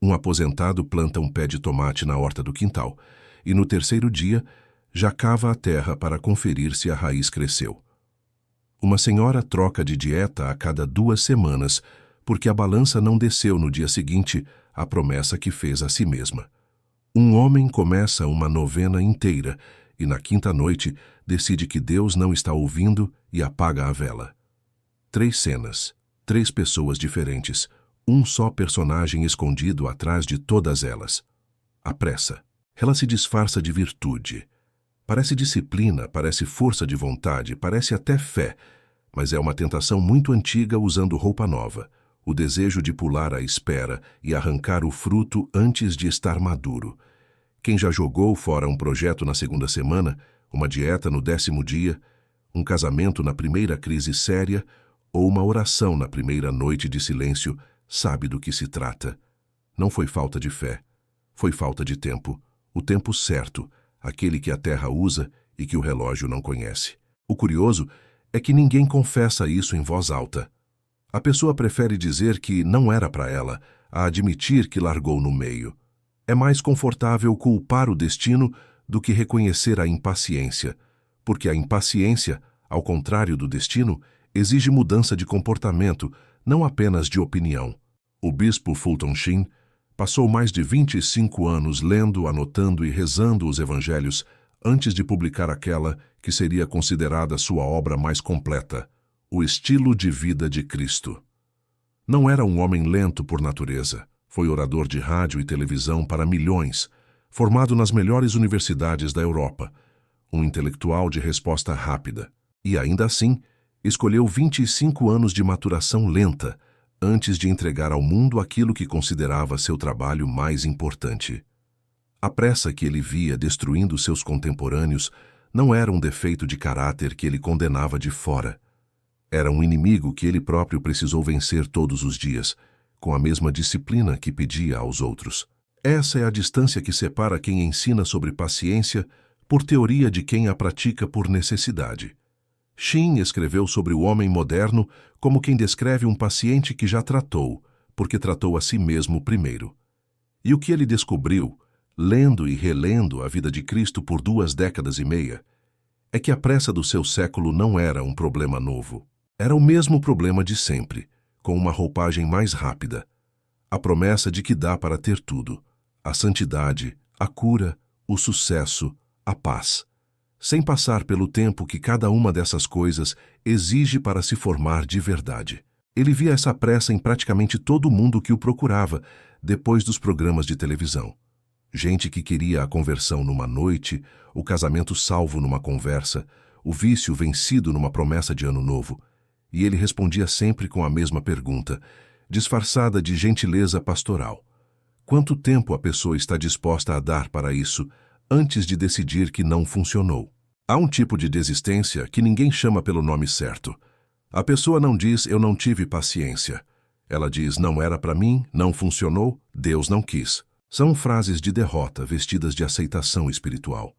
Um aposentado planta um pé de tomate na horta do quintal e, no terceiro dia, já cava a terra para conferir se a raiz cresceu. Uma senhora troca de dieta a cada 2 semanas porque a balança não desceu no dia seguinte à promessa que fez a si mesma. Um homem começa uma novena inteira e, na quinta noite, decide que Deus não está ouvindo e apaga a vela. 3 cenas, 3 pessoas diferentes, um só personagem escondido atrás de todas elas. A pressa. Ela se disfarça de virtude. Parece disciplina, parece força de vontade, parece até fé, mas é uma tentação muito antiga usando roupa nova, o desejo de pular a espera e arrancar o fruto antes de estar maduro. Quem já jogou fora um projeto na segunda semana, uma dieta no 10º dia, um casamento na primeira crise séria ou uma oração na primeira noite de silêncio, sabe do que se trata. Não foi falta de fé, foi falta de tempo, o tempo certo, aquele que a terra usa e que o relógio não conhece. O curioso é que ninguém confessa isso em voz alta. A pessoa prefere dizer que não era para ela, a admitir que largou no meio. É mais confortável culpar o destino do que reconhecer a impaciência, porque a impaciência, ao contrário do destino, exige mudança de comportamento, não apenas de opinião. O bispo Fulton Sheen passou mais de 25 anos lendo, anotando e rezando os evangelhos antes de publicar aquela que seria considerada sua obra mais completa, O Estilo de Vida de Cristo. Não era um homem lento por natureza. Foi orador de rádio e televisão para milhões, formado nas melhores universidades da Europa, um intelectual de resposta rápida. E ainda assim, escolheu 25 anos de maturação lenta antes de entregar ao mundo aquilo que considerava seu trabalho mais importante. A pressa que ele via destruindo seus contemporâneos não era um defeito de caráter que ele condenava de fora. Era um inimigo que ele próprio precisou vencer todos os dias, com a mesma disciplina que pedia aos outros. Essa é a distância que separa quem ensina sobre paciência por teoria de quem a pratica por necessidade. Sheen escreveu sobre o homem moderno como quem descreve um paciente que já tratou, porque tratou a si mesmo primeiro. E o que ele descobriu, lendo e relendo a vida de Cristo por 2 décadas e meia, é que a pressa do seu século não era um problema novo. Era o mesmo problema de sempre, com uma roupagem mais rápida. A promessa de que dá para ter tudo: a santidade, a cura, o sucesso, a paz, sem passar pelo tempo que cada uma dessas coisas exige para se formar de verdade. Ele via essa pressa em praticamente todo mundo que o procurava depois dos programas de televisão. Gente que queria a conversão numa noite, o casamento salvo numa conversa, o vício vencido numa promessa de ano novo. E ele respondia sempre com a mesma pergunta, disfarçada de gentileza pastoral: quanto tempo a pessoa está disposta a dar para isso antes de decidir que não funcionou? Há um tipo de desistência que ninguém chama pelo nome certo. A pessoa não diz "eu não tive paciência". Ela diz "não era para mim, não funcionou, Deus não quis". São frases de derrota vestidas de aceitação espiritual.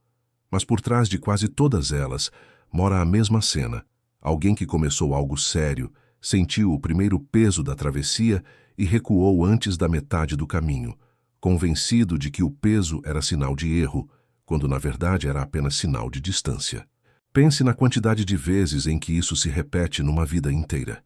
Mas por trás de quase todas elas mora a mesma cena. Alguém que começou algo sério, sentiu o primeiro peso da travessia e recuou antes da metade do caminho, convencido de que o peso era sinal de erro, quando na verdade era apenas sinal de distância. Pense na quantidade de vezes em que isso se repete numa vida inteira.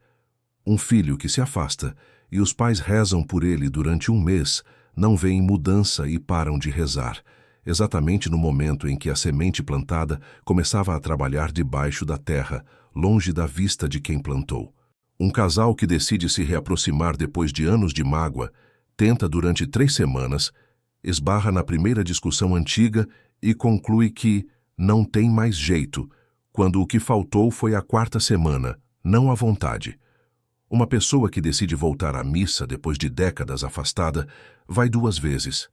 Um filho que se afasta e os pais rezam por ele durante 1 mês, não veem mudança e param de rezar, exatamente no momento em que a semente plantada começava a trabalhar debaixo da terra, longe da vista de quem plantou. Um casal que decide se reaproximar depois de anos de mágoa, tenta durante 3 semanas, esbarra na primeira discussão antiga e conclui que não tem mais jeito, quando o que faltou foi a 4ª semana, não a vontade. Uma pessoa que decide voltar à missa depois de décadas afastada, vai 2 vezes.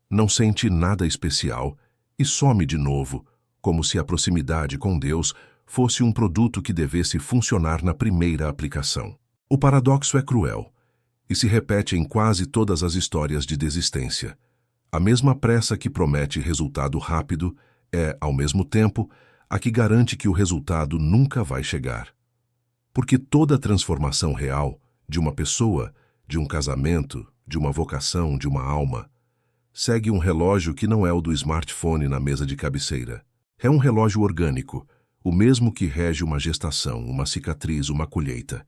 Não sente nada especial e some de novo, como se a proximidade com Deus fosse um produto que devesse funcionar na primeira aplicação. O paradoxo é cruel e se repete em quase todas as histórias de desistência. A mesma pressa que promete resultado rápido é, ao mesmo tempo, a que garante que o resultado nunca vai chegar. Porque toda transformação real, de uma pessoa, de um casamento, de uma vocação, de uma alma, segue um relógio que não é o do smartphone na mesa de cabeceira. É um relógio orgânico, o mesmo que rege uma gestação, uma cicatriz, uma colheita.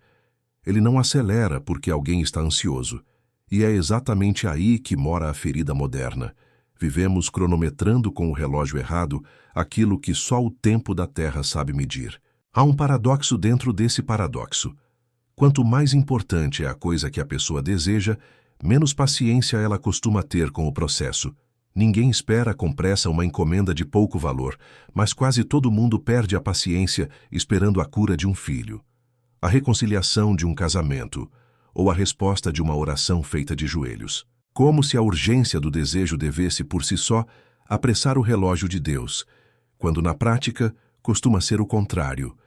Ele não acelera porque alguém está ansioso. E é exatamente aí que mora a ferida moderna. Vivemos cronometrando com o relógio errado aquilo que só o tempo da Terra sabe medir. Há um paradoxo dentro desse paradoxo. Quanto mais importante é a coisa que a pessoa deseja, menos paciência ela costuma ter com o processo. Ninguém espera com pressa uma encomenda de pouco valor, mas quase todo mundo perde a paciência esperando a cura de um filho, a reconciliação de um casamento, ou a resposta de uma oração feita de joelhos. Como se a urgência do desejo devesse, por si só, apressar o relógio de Deus, quando na prática costuma ser o contrário.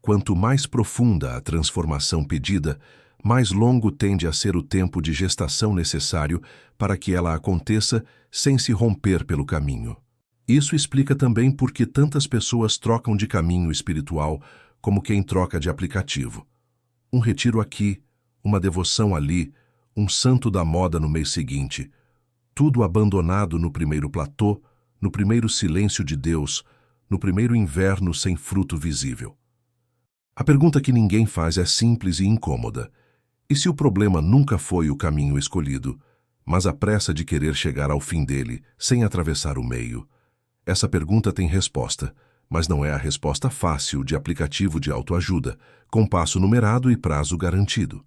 Quanto mais profunda a transformação pedida, mais longo tende a ser o tempo de gestação necessário para que ela aconteça sem se romper pelo caminho. Isso explica também por que tantas pessoas trocam de caminho espiritual como quem troca de aplicativo. Um retiro aqui, uma devoção ali, um santo da moda no mês seguinte. Tudo abandonado no primeiro platô, no primeiro silêncio de Deus, no primeiro inverno sem fruto visível. A pergunta que ninguém faz é simples e incômoda. E se o problema nunca foi o caminho escolhido, mas a pressa de querer chegar ao fim dele, sem atravessar o meio? Essa pergunta tem resposta, mas não é a resposta fácil de aplicativo de autoajuda, com passo numerado e prazo garantido.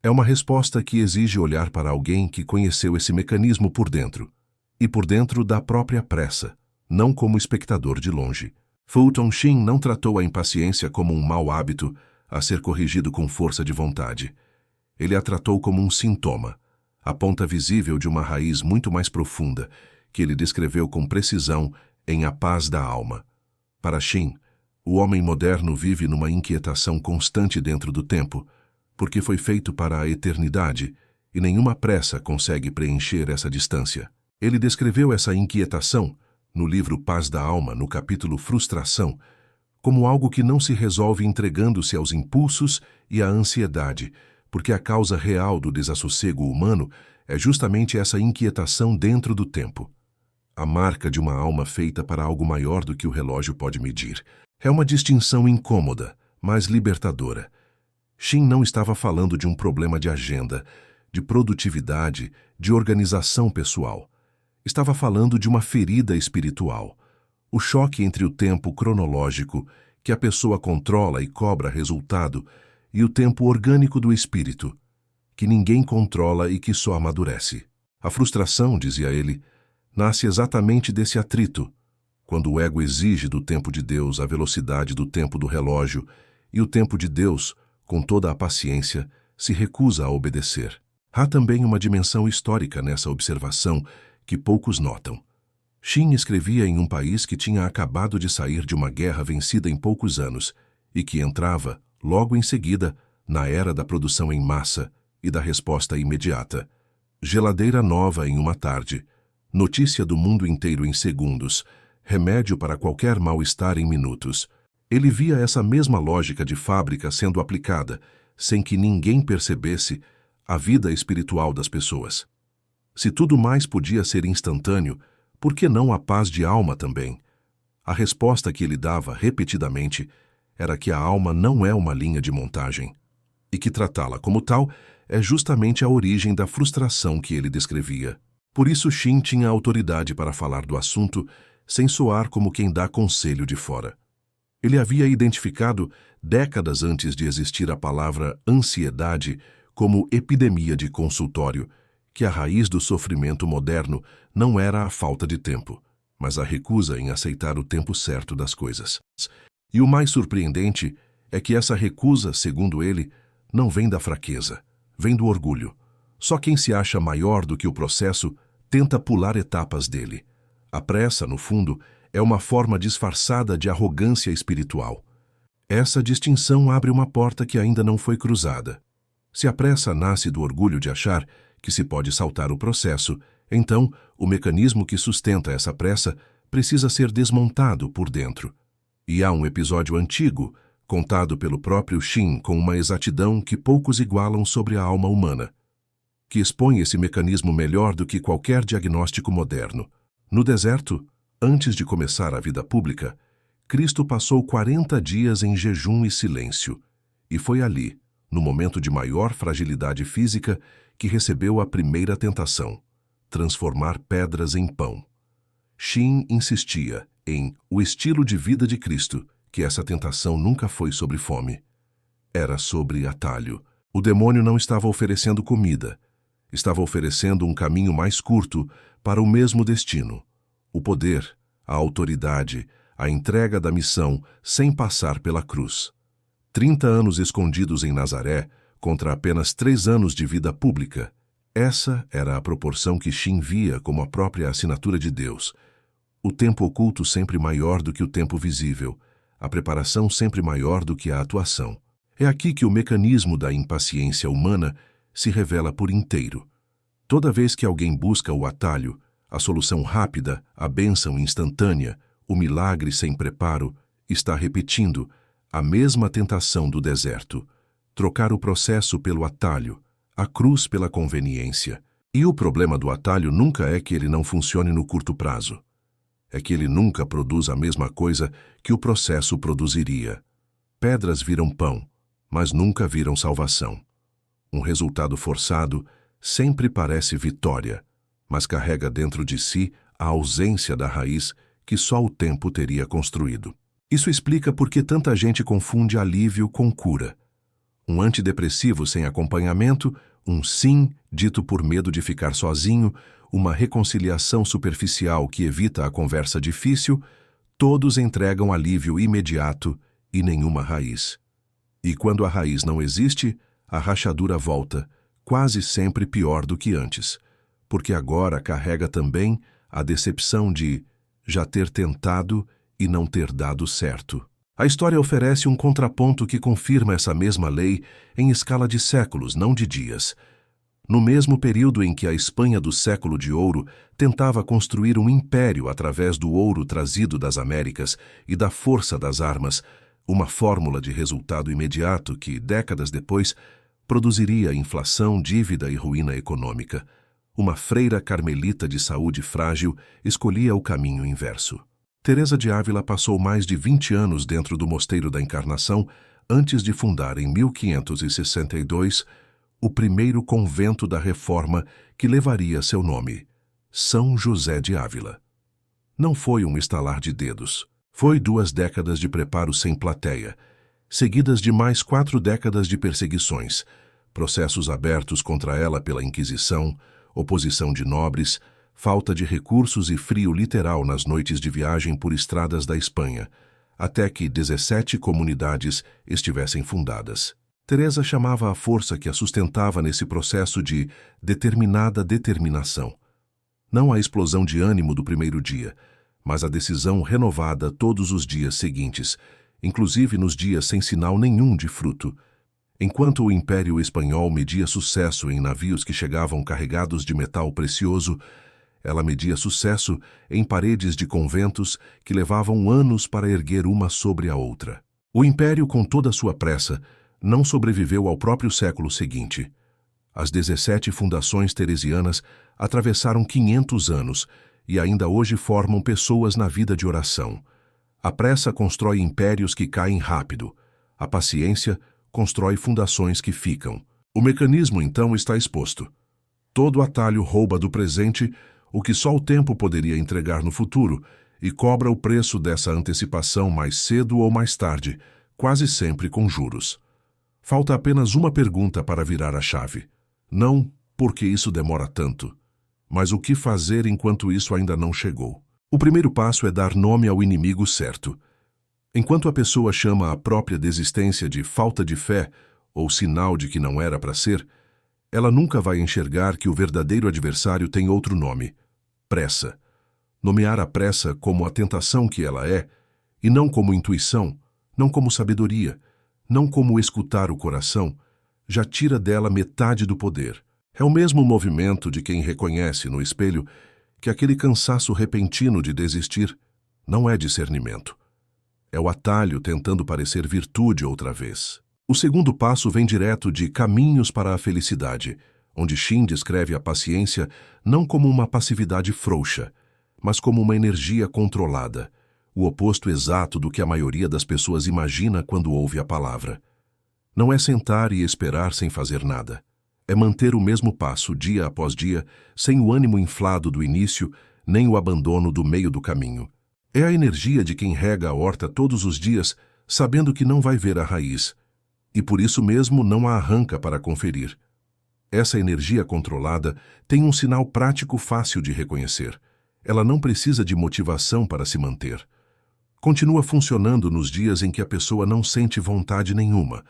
É uma resposta que exige olhar para alguém que conheceu esse mecanismo por dentro, e por dentro da própria pressa, não como espectador de longe. Fulton Sheen não tratou a impaciência como um mau hábito a ser corrigido com força de vontade. Ele a tratou como um sintoma, a ponta visível de uma raiz muito mais profunda, que ele descreveu com precisão em A Paz da Alma. Para Sheen, o homem moderno vive numa inquietação constante dentro do tempo, porque foi feito para a eternidade, e nenhuma pressa consegue preencher essa distância. Ele descreveu essa inquietação, no livro Paz da Alma, no capítulo Frustração, como algo que não se resolve entregando-se aos impulsos e à ansiedade, porque a causa real do desassossego humano é justamente essa inquietação dentro do tempo. A marca de uma alma feita para algo maior do que o relógio pode medir. É uma distinção incômoda, mas libertadora. Sheen não estava falando de um problema de agenda, de produtividade, de organização pessoal. Estava falando de uma ferida espiritual. O choque entre o tempo cronológico, que a pessoa controla e cobra resultado, e o tempo orgânico do espírito, que ninguém controla e que só amadurece. A frustração, dizia ele, nasce exatamente desse atrito, quando o ego exige do tempo de Deus a velocidade do tempo do relógio e o tempo de Deus, com toda a paciência, se recusa a obedecer. Há também uma dimensão histórica nessa observação que poucos notam. Sheen escrevia em um país que tinha acabado de sair de uma guerra vencida em poucos anos e que entrava, logo em seguida, na era da produção em massa e da resposta imediata. Geladeira nova em uma tarde, notícia do mundo inteiro em segundos, remédio para qualquer mal-estar em minutos. Ele via essa mesma lógica de fábrica sendo aplicada, sem que ninguém percebesse, à vida espiritual das pessoas. Se tudo mais podia ser instantâneo, por que não a paz de alma também? A resposta que ele dava repetidamente era que a alma não é uma linha de montagem, e que tratá-la como tal é justamente a origem da frustração que ele descrevia. Por isso Sheen tinha autoridade para falar do assunto sem soar como quem dá conselho de fora. Ele havia identificado, décadas antes de existir a palavra ansiedade, como epidemia de consultório, que a raiz do sofrimento moderno não era a falta de tempo, mas a recusa em aceitar o tempo certo das coisas. E o mais surpreendente é que essa recusa, segundo ele, não vem da fraqueza, vem do orgulho. Só quem se acha maior do que o processo tenta pular etapas dele. A pressa, no fundo, é uma forma disfarçada de arrogância espiritual. Essa distinção abre uma porta que ainda não foi cruzada. Se a pressa nasce do orgulho de achar que se pode saltar o processo, então o mecanismo que sustenta essa pressa precisa ser desmontado por dentro. E há um episódio antigo, contado pelo próprio Sheen com uma exatidão que poucos igualam sobre a alma humana. que expõe esse mecanismo melhor do que qualquer diagnóstico moderno. No deserto, antes de começar a vida pública, Cristo passou 40 dias em jejum e silêncio, e foi ali, no momento de maior fragilidade física, que recebeu a primeira tentação: transformar pedras em pão. Shin insistia em o estilo de vida de Cristo, que essa tentação nunca foi sobre fome. Era sobre atalho. O demônio não estava oferecendo comida, estava oferecendo um caminho mais curto para o mesmo destino: o poder, a autoridade, a entrega da missão sem passar pela cruz. 30 anos escondidos em Nazaré contra apenas 3 anos de vida pública. Essa era a proporção que Shin via como a própria assinatura de Deus. O tempo oculto sempre maior do que o tempo visível, a preparação sempre maior do que a atuação. É aqui que o mecanismo da impaciência humana se revela por inteiro. Toda vez que alguém busca o atalho, a solução rápida, a bênção instantânea, o milagre sem preparo, está repetindo a mesma tentação do deserto: trocar o processo pelo atalho, a cruz pela conveniência. E o problema do atalho nunca é que ele não funcione no curto prazo. É que ele nunca produz a mesma coisa que o processo produziria. Pedras viram pão, mas nunca viram salvação. Um resultado forçado sempre parece vitória, mas carrega dentro de si a ausência da raiz que só o tempo teria construído. Isso explica por que tanta gente confunde alívio com cura. Um antidepressivo sem acompanhamento, um sim dito por medo de ficar sozinho, uma reconciliação superficial que evita a conversa difícil, todos entregam alívio imediato e nenhuma raiz. E quando a raiz não existe, a rachadura volta, quase sempre pior do que antes, porque agora carrega também a decepção de já ter tentado e não ter dado certo. A história oferece um contraponto que confirma essa mesma lei em escala de séculos, não de dias. No mesmo período em que a Espanha do século de ouro tentava construir um império através do ouro trazido das Américas e da força das armas, uma fórmula de resultado imediato que, décadas depois, produziria inflação, dívida e ruína econômica, uma freira carmelita de saúde frágil escolhia o caminho inverso. Teresa de Ávila passou mais de 20 anos dentro do Mosteiro da Encarnação antes de fundar, em 1562, o primeiro convento da Reforma que levaria seu nome, São José de Ávila. Não foi um estalar de dedos. Foi 2 décadas de preparo sem plateia, seguidas de mais 4 décadas de perseguições, processos abertos contra ela pela Inquisição, oposição de nobres, falta de recursos e frio literal nas noites de viagem por estradas da Espanha, até que 17 comunidades estivessem fundadas. Teresa chamava a força que a sustentava nesse processo de determinada determinação. Não a explosão de ânimo do primeiro dia, mas a decisão renovada todos os dias seguintes, inclusive nos dias sem sinal nenhum de fruto. Enquanto o Império Espanhol media sucesso em navios que chegavam carregados de metal precioso, ela media sucesso em paredes de conventos que levavam anos para erguer uma sobre a outra. O Império, com toda a sua pressa, não sobreviveu ao próprio século seguinte. As 17 fundações teresianas atravessaram 500 anos e ainda hoje formam pessoas na vida de oração. A pressa constrói impérios que caem rápido. A paciência constrói fundações que ficam. O mecanismo, então, está exposto. Todo atalho rouba do presente o que só o tempo poderia entregar no futuro e cobra o preço dessa antecipação mais cedo ou mais tarde, quase sempre com juros. Falta apenas uma pergunta para virar a chave. Não porque isso demora tanto, mas o que fazer enquanto isso ainda não chegou. O primeiro passo é dar nome ao inimigo certo. Enquanto a pessoa chama a própria desistência de falta de fé ou sinal de que não era para ser, ela nunca vai enxergar que o verdadeiro adversário tem outro nome: pressa. Nomear a pressa como a tentação que ela é, e não como intuição, não como sabedoria, não como escutar o coração, já tira dela metade do poder. É o mesmo movimento de quem reconhece no espelho que aquele cansaço repentino de desistir não é discernimento. É o atalho tentando parecer virtude outra vez. O segundo passo vem direto de Caminhos para a Felicidade, onde Shin descreve a paciência não como uma passividade frouxa, mas como uma energia controlada, o oposto exato do que a maioria das pessoas imagina quando ouve a palavra. Não é sentar e esperar sem fazer nada. É manter o mesmo passo dia após dia, sem o ânimo inflado do início, nem o abandono do meio do caminho. É a energia de quem rega a horta todos os dias, sabendo que não vai ver a raiz, e por isso mesmo não a arranca para conferir. Essa energia controlada tem um sinal prático fácil de reconhecer. Ela não precisa de motivação para se manter. Continua funcionando nos dias em que a pessoa não sente vontade nenhuma,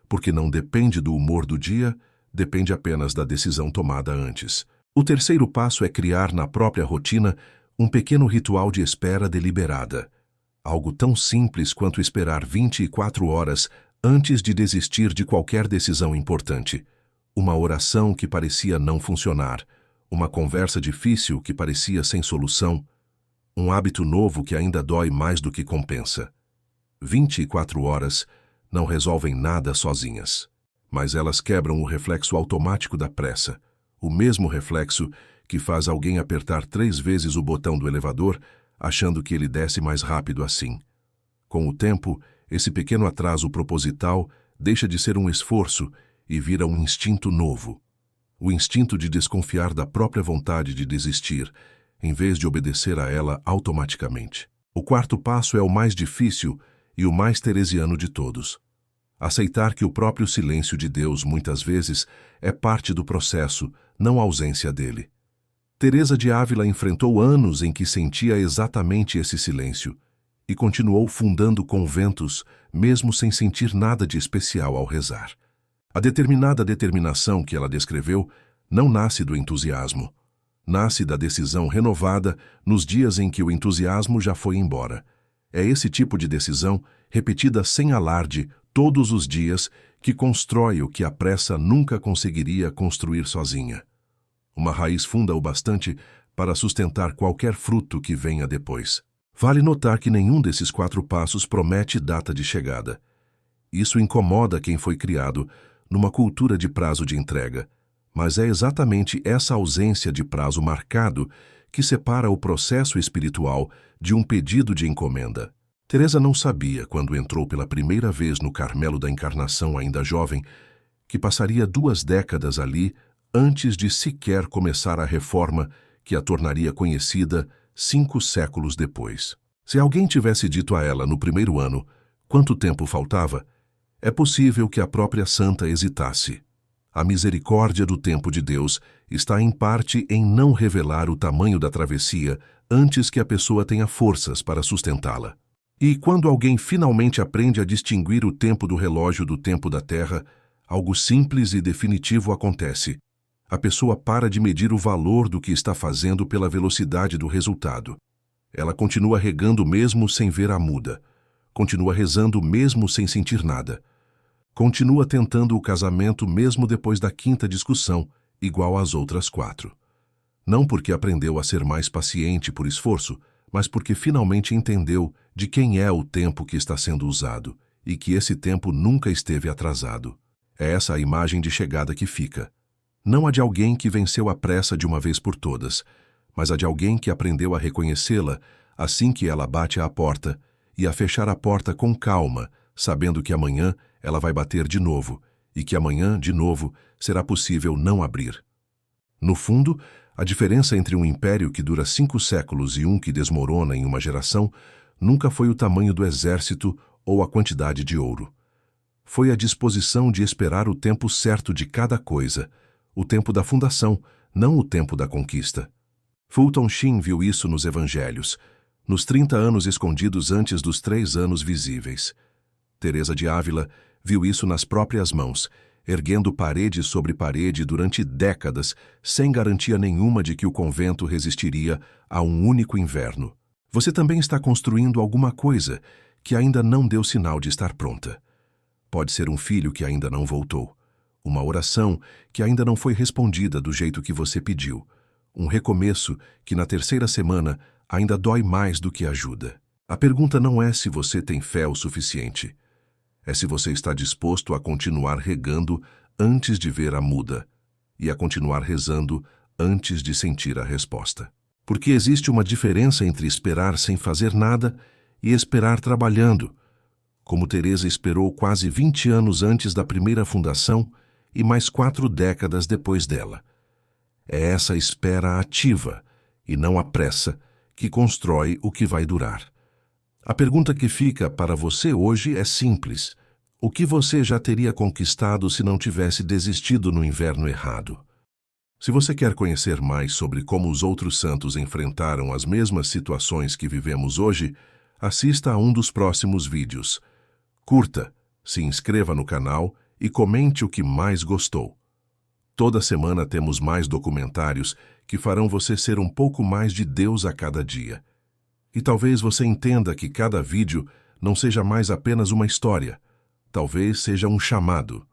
porque não depende do humor do dia, depende apenas da decisão tomada antes. O terceiro passo é criar na própria rotina um pequeno ritual de espera deliberada. Algo tão simples quanto esperar 24 horas antes de desistir de qualquer decisão importante. Uma oração que parecia não funcionar, uma conversa difícil que parecia sem solução, um hábito novo que ainda dói mais do que compensa. 24 horas não resolvem nada sozinhas, mas elas quebram o reflexo automático da pressa, o mesmo reflexo que faz alguém apertar 3 vezes o botão do elevador, achando que ele desce mais rápido assim. Com o tempo, esse pequeno atraso proposital deixa de ser um esforço e vira um instinto novo. O instinto de desconfiar da própria vontade de desistir, em vez de obedecer a ela automaticamente. O quarto passo é o mais difícil e o mais teresiano de todos. Aceitar que o próprio silêncio de Deus, muitas vezes, é parte do processo, não a ausência dele. Teresa de Ávila enfrentou anos em que sentia exatamente esse silêncio e continuou fundando conventos, mesmo sem sentir nada de especial ao rezar. A determinada determinação que ela descreveu não nasce do entusiasmo. Nasce da decisão renovada nos dias em que o entusiasmo já foi embora. É esse tipo de decisão, repetida sem alarde, todos os dias, que constrói o que a pressa nunca conseguiria construir sozinha. Uma raiz funda o bastante para sustentar qualquer fruto que venha depois. Vale notar que nenhum desses 4 passos promete data de chegada. Isso incomoda quem foi criado numa cultura de prazo de entrega, mas é exatamente essa ausência de prazo marcado que separa o processo espiritual de um pedido de encomenda. Teresa não sabia, quando entrou pela primeira vez no Carmelo da Encarnação ainda jovem, que passaria 2 décadas ali antes de sequer começar a reforma que a tornaria conhecida 5 séculos depois. Se alguém tivesse dito a ela no primeiro ano quanto tempo faltava, é possível que a própria santa hesitasse. A misericórdia do tempo de Deus está em parte em não revelar o tamanho da travessia antes que a pessoa tenha forças para sustentá-la. E quando alguém finalmente aprende a distinguir o tempo do relógio do tempo da terra, algo simples e definitivo acontece. A pessoa para de medir o valor do que está fazendo pela velocidade do resultado. Ela continua regando mesmo sem ver a muda. Continua rezando mesmo sem sentir nada. Continua tentando o casamento mesmo depois da 5ª discussão, igual às outras 4. Não porque aprendeu a ser mais paciente por esforço, mas porque finalmente entendeu de quem é o tempo que está sendo usado e que esse tempo nunca esteve atrasado. É essa a imagem de chegada que fica. Não a de alguém que venceu a pressa de uma vez por todas, mas a de alguém que aprendeu a reconhecê-la assim que ela bate à porta e a fechar a porta com calma, sabendo que amanhã ela vai bater de novo e que amanhã, de novo, será possível não abrir. No fundo, a diferença entre um império que dura 5 séculos e um que desmorona em uma geração nunca foi o tamanho do exército ou a quantidade de ouro. Foi a disposição de esperar o tempo certo de cada coisa, o tempo da fundação, não o tempo da conquista. Fulton Sheen viu isso nos evangelhos, nos 30 anos escondidos antes dos 3 anos visíveis. Teresa de Ávila viu isso nas próprias mãos, erguendo parede sobre parede durante décadas, sem garantia nenhuma de que o convento resistiria a um único inverno. Você também está construindo alguma coisa que ainda não deu sinal de estar pronta. Pode ser um filho que ainda não voltou, uma oração que ainda não foi respondida do jeito que você pediu, um recomeço que na 3ª semana ainda dói mais do que ajuda. A pergunta não é se você tem fé o suficiente. É se você está disposto a continuar regando antes de ver a muda. e a continuar rezando antes de sentir a resposta. Porque existe uma diferença entre esperar sem fazer nada e esperar trabalhando, como Teresa esperou quase 20 anos antes da primeira fundação e mais 4 décadas depois dela. É essa espera ativa, e não a pressa, que constrói o que vai durar. A pergunta que fica para você hoje é simples. O que você já teria conquistado se não tivesse desistido no inverno errado? Se você quer conhecer mais sobre como os outros santos enfrentaram as mesmas situações que vivemos hoje, assista a um dos próximos vídeos. Curta, se inscreva no canal e comente o que mais gostou. Toda semana temos mais documentários que farão você ser um pouco mais de Deus a cada dia. E talvez você entenda que cada vídeo não seja mais apenas uma história, talvez seja um chamado.